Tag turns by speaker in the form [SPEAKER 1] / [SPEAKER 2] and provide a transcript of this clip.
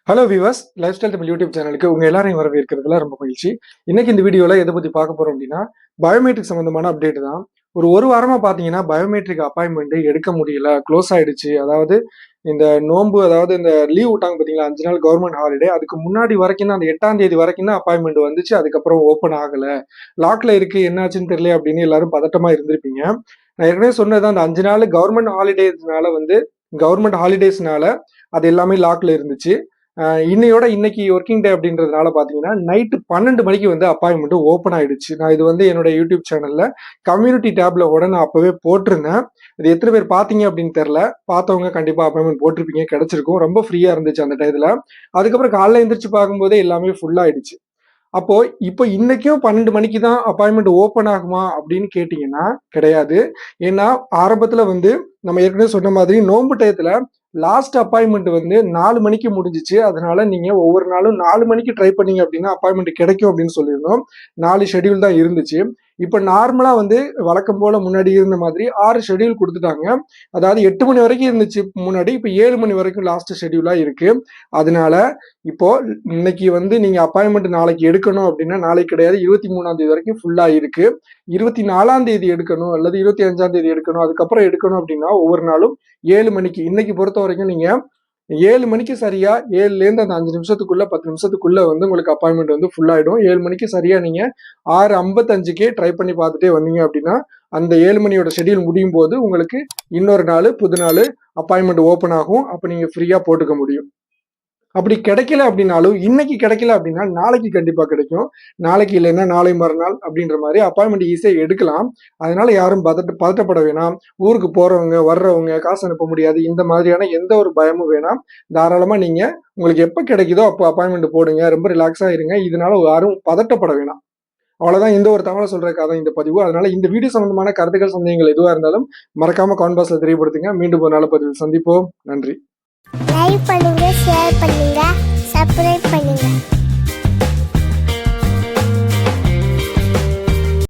[SPEAKER 1] Hello viewers, life style Tamil YouTube சேனலுக்கு உங்க எல்லாரையும் வரவேற்கிறதுல ரொம்ப மகிழ்ச்சி. இன்னைக்கு இந்த வீடியோல எதை பத்தி பார்க்க போறோம் அப்படின்னா, பயோமெட்ரிக் சம்பந்தமான அப்டேட் தான். ஒரு வாரமா பார்த்தீங்கன்னா, பயோமெட்ரிக் அப்பாயின்மெண்ட் எடுக்க முடியல, க்ளோஸ் ஆயிடுச்சு. அதாவது இந்த நோன்பு, அதாவது இந்த லீவ் விட்டாங்க பார்த்தீங்களா, 5 நாள் கவர்மெண்ட் ஹாலிடே. அதுக்கு முன்னாடி வரைக்கும் தான், அந்த 8ஆம் தேதி வரைக்கும் தான் அப்பாயின்மெண்ட் வந்துச்சு. அதுக்கப்புறம் ஓப்பன் ஆகல. லாக்ல இருக்கு, என்னாச்சுன்னு தெரியல அப்படின்னு எல்லாரும் பதட்டமா இருந்திருப்பீங்க. நான் ஏற்கனவே சொன்னது அந்த 5 நாள் கவர்மெண்ட் ஹாலிடேஸ்னால அது எல்லாமே லாக்ல இருந்துச்சு. இன்னைக்கு ஒர்க்கிங் டே அப்படின்றதுனால பார்த்தீங்கன்னா, நைட்டு 12 மணிக்கு வந்து அப்பாயின்மெண்ட் ஓப்பன் ஆயிடுச்சு. நான் இது வந்து என்னோட யூடியூப் சேனல்ல கம்யூனிட்டி டேப்ல கூட நான் அப்பவே போட்டிருந்தேன். இது எத்தனை பேர் பார்த்தீங்க அப்படின்னு தெரியல. பார்த்தவங்க கண்டிப்பா அப்பாயின்மெண்ட் போட்டிருப்பீங்க, கிடைச்சிருக்கும். ரொம்ப ஃப்ரீயா இருந்துச்சு அந்த டயத்துல. அதுக்கப்புறம் காலைல எந்திரிச்சு பார்க்கும்போதே எல்லாமே ஃபுல் ஆயிடுச்சு. அப்போ இப்போ இன்னைக்கும் 12 மணிக்கு தான் அப்பாயின்மெண்ட் ஓப்பன் ஆகுமா அப்படின்னு கேட்டீங்கன்னா, கிடையாது. ஏன்னா ஆரம்பத்துல வந்து நம்ம ஏற்கனவே சொன்ன மாதிரி நோன்பு டயத்துல லாஸ்ட் அப்பாயின்மெண்ட் வந்து 4 மணிக்கு முடிஞ்சுச்சு. அதனால நீங்க ஒவ்வொரு நாளும் 4 மணிக்கு ட்ரை பண்ணீங்க அப்படின்னா அப்பாயின்மெண்ட் கிடைக்கும் அப்படின்னு சொல்லியிருந்தோம். 4 ஷெட்யூல் தான் இருந்துச்சு. இப்ப நார்மலா வந்து வழக்கம் போல முன்னாடி இருந்த மாதிரி 6 ஷெட்யூல் குடுத்துட்டாங்க. அதாவது 8 மணி வரைக்கும் இருந்துச்சு முன்னாடி. இப்ப 7 மணி வரைக்கும் லாஸ்ட் ஷெட்யூலா இருக்கு. அதனால இப்போ இன்னைக்கு வந்து நீங்க அப்பாயின்மெண்ட் நாளைக்கு எடுக்கணும் அப்படின்னா நாளைக்கு கிடையாது. 23ஆம் தேதி வரைக்கும் ஃபுல்லா இருக்கு. 24ஆம் தேதி எடுக்கணும் அல்லது 25ஆம் தேதி எடுக்கணும். அதுக்கப்புறம் எடுக்கணும் அப்படின்னா ஒவ்வொரு நாளும் 7 மணிக்கு, இன்னைக்கு பொறுத்தவரைக்கும் நீங்க 7 மணிக்கு சரியா 7லேருந்து அந்த 5 நிமிஷத்துக்குள்ள 10 நிமிஷத்துக்குள்ள வந்து உங்களுக்கு அப்பாயின்மெண்ட் வந்து ஃபுல் ஆயிடும். 7 மணிக்கு சரியா நீங்க 6:55க்கே ட்ரை பண்ணி பார்த்துட்டே வந்தீங்க அப்படின்னா, அந்த 7 மணியோட ஷெட்யூல் முடியும் போது உங்களுக்கு இன்னொரு நாள் புது நாள் அப்பாயின்மெண்ட் ஓப்பன் ஆகும். அப்ப நீங்க ஃப்ரீயா போட்டுக்க முடியும். அப்படி கிடைக்கல அப்படின்னாலும், இன்னைக்கு கிடைக்கல அப்படின்னா, நாளைக்கு கண்டிப்பா கிடைக்கும். நாளைக்கு இல்லைன்னா நாளை மறுநாள் அப்படின்ற மாரி அப்பாயின்மெண்ட் ஈஸியா எடுக்கலாம். அதனால யாரும் பதட்டப்பட வேணாம். ஊருக்கு போறவங்க, வர்றவங்க, காசு அனுப்ப முடியாது. இந்த மாதிரியான எந்த ஒரு பயமும் வேணாம். தாராளமா நீங்க உங்களுக்கு எப்ப கிடைக்குதோ அப்போ அப்பாயின்மெண்ட் போடுங்க. ரொம்ப ரிலாக்ஸா இருங்க. இதனால யாரும் பதட்டப்பட வேணாம். அவ்வளவுதான். இந்த ஒரு தகவல சொல்றதுக்காக தான் இந்த பதிவு. அதனால இந்த வீடியோ சம்பந்தமான கருத்துக்கள், சந்தேகங்கள் எதுவா இருந்தாலும் மறக்காம கமெண்ட் பாக்ஸ்ல தெரியப்படுத்துங்க. மீண்டும் ஒரு நல்ல பதிவில் சந்திப்போம். நன்றி.
[SPEAKER 2] லைக் பண்ணுங்க, ஷேர் பண்ணுங்க.